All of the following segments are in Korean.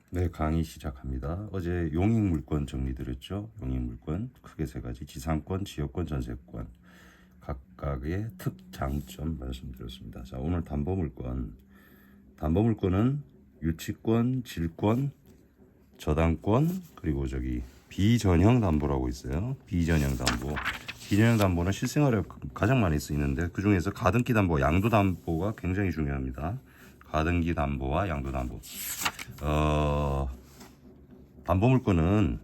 네, 강의 시작합니다. 어제 용익물권 정리드렸죠. 용익물권 크게 세 가지: 지상권, 지역권, 전세권 각각의 특장점 말씀드렸습니다. 자, 오늘 담보물권. 담보물권은 유치권, 질권, 저당권, 그리고 비전형 담보라고 있어요. 비전형 담보. 비전형 담보는 실생활에 가장 많이 쓰이는데 그 중에서 가등기 담보, 양도 담보가 굉장히 중요합니다. 가등기 담보와 양도 담보. 담보물권은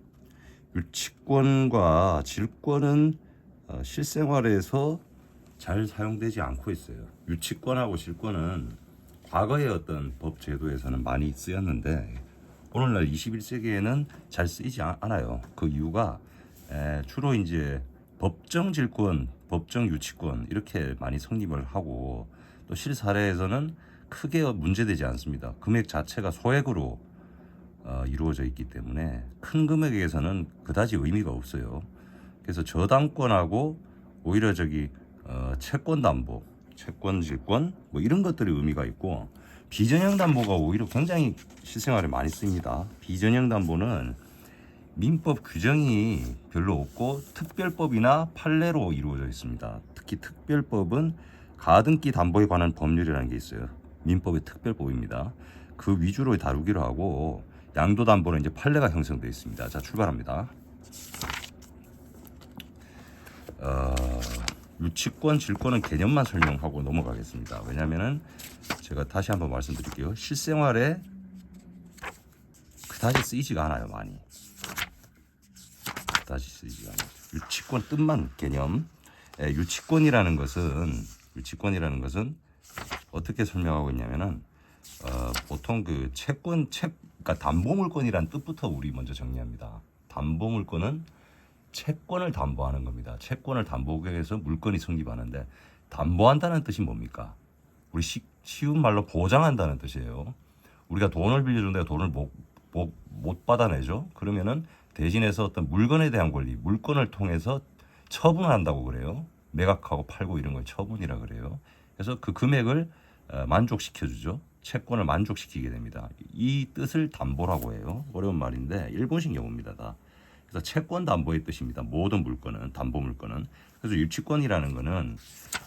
유치권과 질권은 실생활에서 잘 사용되지 않고 있어요. 유치권하고 질권은 과거의 어떤 법 제도에서는 많이 쓰였는데 오늘날 21세기에는 잘 쓰이지 않아요. 그 이유가 주로 이제 법정 질권, 법정 유치권 이렇게 많이 성립을 하고 또 실사례에서는 크게 문제되지 않습니다. 금액 자체가 소액으로 이루어져 있기 때문에 큰 금액에서는 그다지 의미가 없어요. 그래서 저당권하고 오히려 채권 담보, 채권 질권 뭐 이런 것들이 의미가 있고, 비전형 담보가 오히려 굉장히 실생활에 많이 쓰입니다. 비전형 담보는 민법 규정이 별로 없고 특별법이나 판례로 이루어져 있습니다. 특히 특별법은 가등기 담보에 관한 법률이라는 게 있어요. 민법의 특별법입니다. 그 위주로 다루기로 하고, 양도 담보는 이제 판례가 형성되어 있습니다. 자, 출발합니다. 유치권, 질권은 개념만 설명하고 넘어가겠습니다. 왜냐하면은 제가 다시 한번 말씀드릴게요. 실생활에 그다지 쓰이지가 않아요. 많이 그다지 쓰이지가 않아요. 유치권 뜻만 개념. 유치권이라는 것은 어떻게 설명하고 있냐면은 보통 그 그러니까 담보물권이란 뜻부터 우리 먼저 정리합니다. 담보물권은 채권을 담보하는 겁니다. 채권을 담보하기 위해서 물건이 성립하는데, 담보한다는 뜻이 뭡니까? 우리 쉬운 말로 보장한다는 뜻이에요. 우리가 돈을 빌려준다고 돈을 못 받아내죠. 그러면은 대신해서 어떤 물건에 대한 권리, 물건을 통해서 처분한다고 그래요. 매각하고 팔고 이런 걸 처분이라 그래요. 그래서 그 금액을 만족시켜주죠. 채권을 만족시키게 됩니다. 이 뜻을 담보라고 해요. 어려운 말인데 일본식 용어입니다. 다. 그래서 채권 담보의 뜻입니다. 모든 물건은, 담보 물건은. 그래서 유치권이라는 거는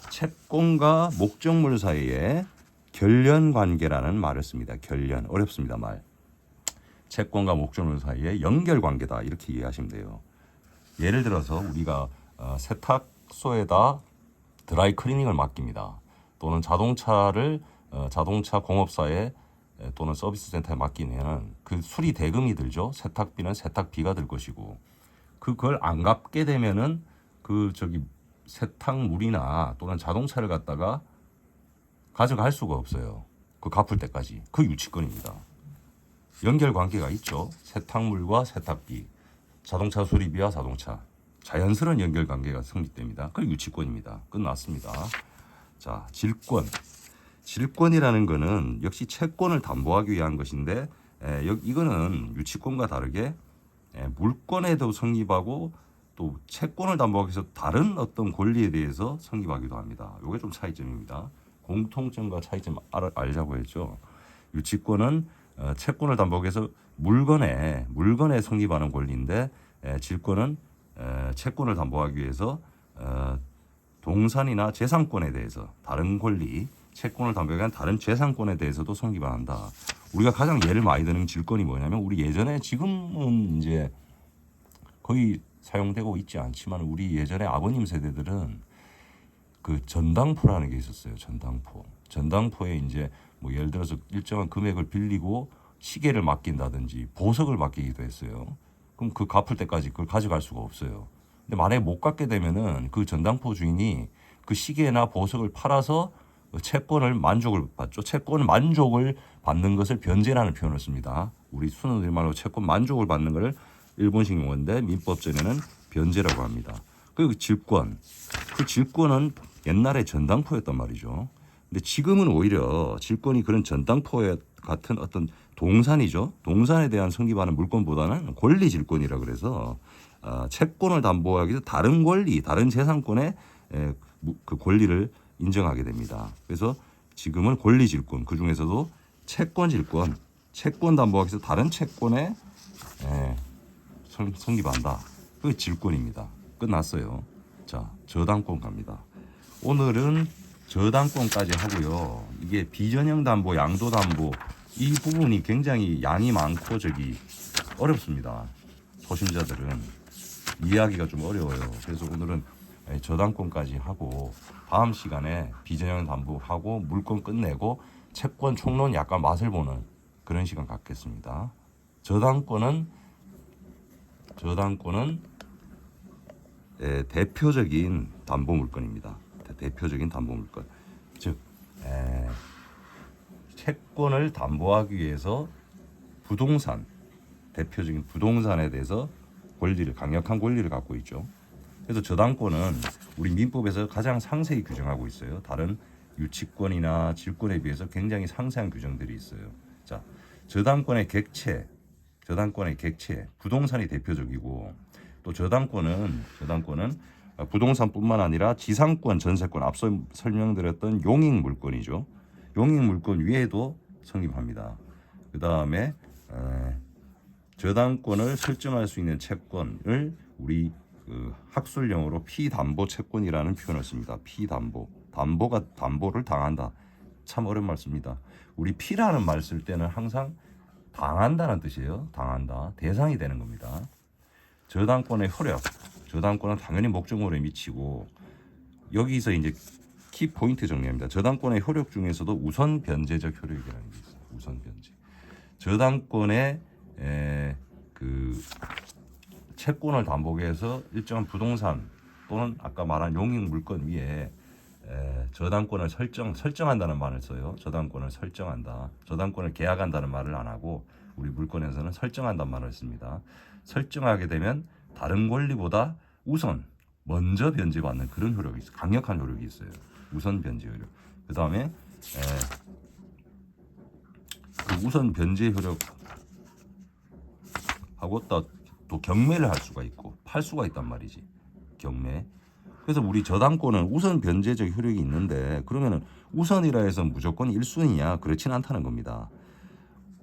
채권과 목적물 사이에 결련 관계라는 말을 씁니다. 결련. 어렵습니다, 말. 채권과 목적물 사이에 연결 관계다, 이렇게 이해하시면 돼요. 예를 들어서 우리가 세탁소에다 드라이 클리닝을 맡깁니다. 또는 자동차를 자동차 공업사에 또는 서비스 센터에 맡기면 그 수리 대금이 들죠. 세탁비는 세탁비가 들 것이고, 그걸 안 갚게 되면은 세탁물이나 또는 자동차를 갖다가 가져갈 수가 없어요. 그 갚을 때까지. 그 유치권입니다. 연결 관계가 있죠. 세탁물과 세탁비, 자동차 수리비와 자동차. 자연스러운 연결 관계가 성립됩니다. 그 유치권입니다. 끝났습니다. 자, 질권. 질권이라는 거는 역시 채권을 담보하기 위한 것인데, 이거는 유치권과 다르게 물권에도 성립하고 또 채권을 담보하기 위해서 다른 어떤 권리에 대해서 성립하기도 합니다. 이게 좀 차이점입니다. 공통점과 차이점 알자고 했죠. 유치권은 채권을 담보하기 위해서 물건에 성립하는 권리인데, 질권은 채권을 담보하기 위해서 동산이나 재산권에 대해서 다른 권리, 채권을 담보하기 위한 다른 재산권에 대해서도 성립을 한다. 우리가 가장 예를 많이 드는 질권이 뭐냐면, 우리 예전에, 지금은 이제 거의 사용되고 있지 않지만 우리 예전에 아버님 세대들은 그 전당포라는 게 있었어요. 전당포에 이제 뭐 예를 들어서 일정한 금액을 빌리고 시계를 맡긴다든지 보석을 맡기기도 했어요. 그럼 그 갚을 때까지 그걸 가져갈 수가 없어요. 근데 만약에 못 갚게 되면은 그 전당포 주인이 그 시계나 보석을 팔아서 채권을 만족을 받죠. 채권 만족을 받는 것을 변제라는 표현을 씁니다. 우리 순우들 말로 채권 만족을 받는 것을 일본식 용어인데 민법전에는 변제라고 합니다. 그리고 질권. 그 질권은 옛날에 전당포였단 말이죠. 근데 지금은 오히려 질권이 그런 전당포 같은 어떤 동산이죠. 동산에 대한 성립하는 물권보다는 권리 질권이라 그래서 채권을 담보하기 위해서 다른 권리, 다른 재산권의 그 권리를 인정하게 됩니다. 그래서 지금은 권리 질권, 그 중에서도 채권 질권, 채권 담보하기 위해서 다른 채권에 성립한다. 그게 질권입니다. 끝났어요. 자, 저당권 갑니다. 오늘은 저당권까지 하고요. 이게 비전형 담보, 양도 담보 이 부분이 굉장히 양이 많고 어렵습니다. 초심자들은 이해하기가 좀 어려워요. 그래서 오늘은 저당권까지 하고 다음 시간에 비전형 담보하고 물건 끝내고 채권 총론 약간 맛을 보는 그런 시간 갖겠습니다. 저당권은 대표적인 담보 물건입니다. 대표적인 담보 물건. 즉 채권을 담보하기 위해서 대표적인 부동산에 대해서 강력한 권리를 갖고 있죠. 그래서 저당권은 우리 민법에서 가장 상세히 규정하고 있어요. 다른 유치권이나 질권에 비해서 굉장히 상세한 규정들이 있어요. 자, 저당권의 객체, 부동산이 대표적이고 또 저당권은 부동산뿐만 아니라 지상권, 전세권, 앞서 설명드렸던 용익 물건이죠. 용익 물건 위에도 성립합니다. 그 다음에 저당권을 설정할 수 있는 채권을 우리 학술용어로 피담보 채권이라는 표현을 씁니다. 피담보, 담보를 당한다. 참 어려운 말 씁니다. 우리 피라는 말 쓸 때는 항상 당한다는 뜻이에요. 당한다, 대상이 되는 겁니다. 저당권의 효력, 저당권은 당연히 목적물에 미치고 여기서 이제 키 포인트 정리합니다. 저당권의 효력 중에서도 우선 변제적 효력이라는 게 있어요. 우선 변제. 저당권의 채권을 담보하기 위해서 일정한 부동산 또는 아까 말한 용익 물건 위에 저당권을 설정한다는 말을 써요. 저당권을 설정한다. 저당권을 계약한다는 말을 안 하고 우리 물건에서는 설정한다는 말을 씁니다. 설정하게 되면 다른 권리보다 먼저 변제받는 그런 효력이 있어요. 강력한 효력이 있어요. 우선 변제 효력. 그 다음에 그 우선 변제 효력하고 또 경매를 할 수가 있고 팔 수가 있단 말이지. 경매. 그래서 우리 저당권은 우선 변제적 효력이 있는데 그러면은 우선이라 해서 무조건 1순위냐? 그렇진 않다는 겁니다.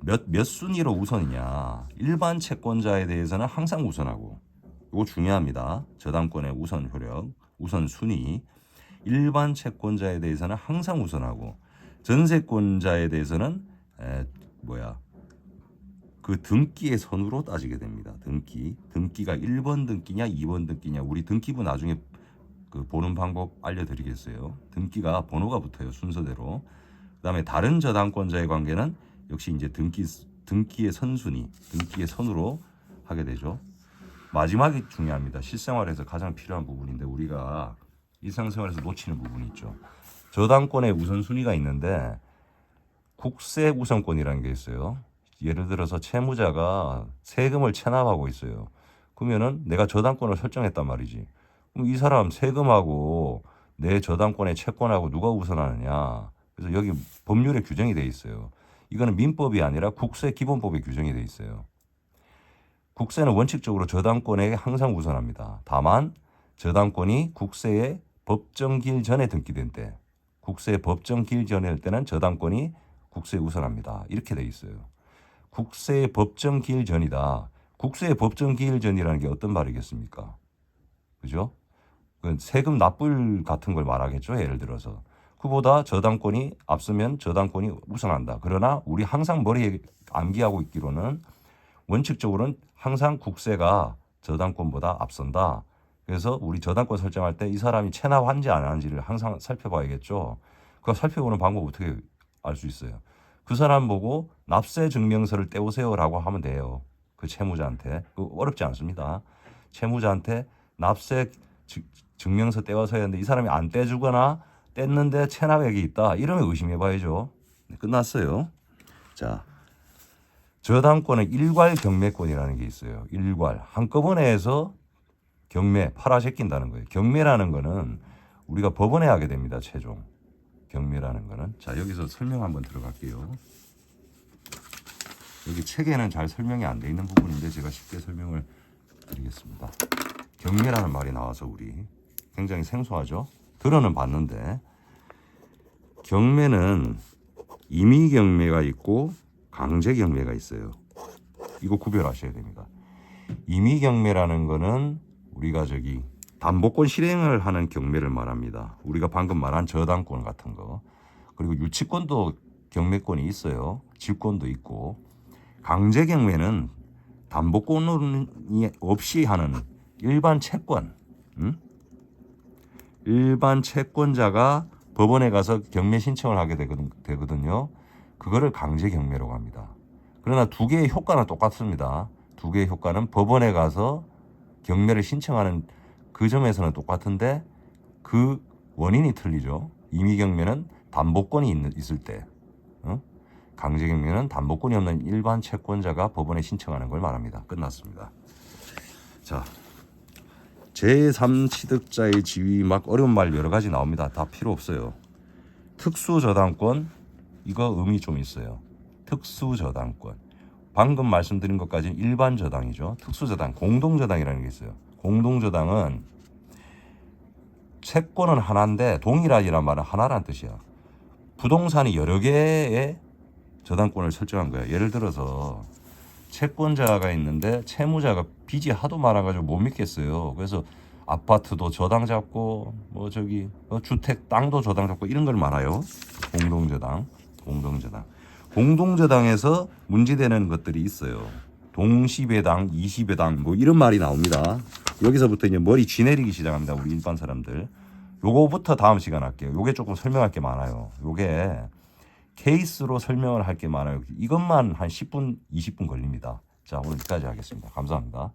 몇 순위로 우선이냐? 일반 채권자에 대해서는 항상 우선하고 이거 중요합니다. 저당권의 우선 효력, 우선 순위. 일반 채권자에 대해서는 항상 우선하고 전세권자에 대해서는 그 등기의 선으로 따지게 됩니다. 등기가 1번 등기냐 2번 등기냐 우리 등기부 나중에 보는 방법 알려드리겠어요. 등기가 번호가 붙어요. 순서대로. 그다음에 다른 저당권자의 관계는 역시 이제 등기의 선순위, 등기의 선으로 하게 되죠. 마지막이 중요합니다. 실생활에서 가장 필요한 부분인데 우리가 일상생활에서 놓치는 부분이 있죠. 저당권의 우선순위가 있는데 국세 우선권이라는 게 있어요. 예를 들어서 채무자가 세금을 체납하고 있어요. 그러면은 내가 저당권을 설정했단 말이지. 그럼 이 사람 세금하고 내 저당권의 채권하고 누가 우선하느냐. 그래서 여기 법률에 규정이 돼 있어요. 이거는 민법이 아니라 국세기본법에 규정이 돼 있어요. 국세는 원칙적으로 저당권에 항상 우선합니다. 다만 저당권이 국세의 법정기일 전에 등기된 때, 국세의 법정기일 전에 할 때는 저당권이 국세에 우선합니다. 이렇게 돼 있어요. 국세의 법정기일 전이다. 국세의 법정기일 전이라는 게 어떤 말이겠습니까? 그죠? 그 세금 납부일 같은 걸 말하겠죠. 예를 들어서. 그보다 저당권이 앞서면 저당권이 우선한다. 그러나 우리 항상 머리에 암기하고 있기로는 원칙적으로는 항상 국세가 저당권보다 앞선다. 그래서 우리 저당권 설정할 때 이 사람이 체납한지 안 하는지를 항상 살펴봐야겠죠. 그거 살펴보는 방법 어떻게 알 수 있어요? 그 사람 보고 납세 증명서를 떼오세요라고 하면 돼요. 그 채무자한테. 그거 어렵지 않습니다. 채무자한테 납세 증명서 떼와서 해야 하는데 이 사람이 안 떼주거나 뗐는데 체납액이 있다. 이러면 의심해봐야죠. 네, 끝났어요. 자, 저당권은 일괄 경매권이라는 게 있어요. 일괄. 한꺼번에 해서 경매, 팔아제낀다는 거예요. 경매라는 거는 우리가 법원에 하게 됩니다. 최종. 경매라는 거는. 자, 여기서 설명 한번 들어갈게요. 여기 책에는 잘 설명이 안 돼 있는 부분인데 제가 쉽게 설명을 드리겠습니다. 경매라는 말이 나와서 우리 굉장히 생소하죠. 들어는 봤는데 경매는 임의 경매가 있고 강제경매가 있어요. 이거 구별하셔야 됩니다. 임의경매라는 거는 우리가 저기 담보권 실행을 하는 경매를 말합니다. 우리가 방금 말한 저당권 같은 거. 그리고 유치권도 경매권이 있어요. 질권도 있고. 강제경매는 담보권이 없이 하는 일반 채권, 일반 채권자가 법원에 가서 경매 신청을 하게 되거든요. 그거를 강제경매라고 합니다. 그러나 두 개의 효과는 똑같습니다. 두 개의 효과는 법원에 가서 경매를 신청하는 그 점에서는 똑같은데 그 원인이 틀리죠. 임의경매는 담보권이 있을 때, 강제경매는 담보권이 없는 일반 채권자가 법원에 신청하는 걸 말합니다. 끝났습니다. 자, 제3취득자의 지위 막 어려운 말 여러 가지 나옵니다. 다 필요 없어요. 특수저당권, 이거 의미 좀 있어요. 특수저당권. 방금 말씀드린 것까지는 일반 저당이죠. 특수저당, 공동저당이라는 게 있어요. 공동저당은 채권은 하나인데 동일하지란 말은 하나란 뜻이야. 부동산이 여러 개의 저당권을 설정한 거야. 예를 들어서 채권자가 있는데 채무자가 빚이 하도 많아가지고 못 믿겠어요. 그래서 아파트도 저당 잡고 뭐 저기 주택 땅도 저당 잡고 이런 걸 말아요. 공동저당. 공동저당에서 문제되는 것들이 있어요. 동시배당, 이시배당 뭐 이런 말이 나옵니다. 여기서부터 이제 머리 쥐내리기 시작합니다. 우리 일반 사람들. 요거부터 다음 시간 할게요. 요게 조금 설명할 게 많아요. 요게 케이스로 설명을 할 게 많아요. 이것만 한 10분, 20분 걸립니다. 자, 오늘 여기까지 하겠습니다. 감사합니다.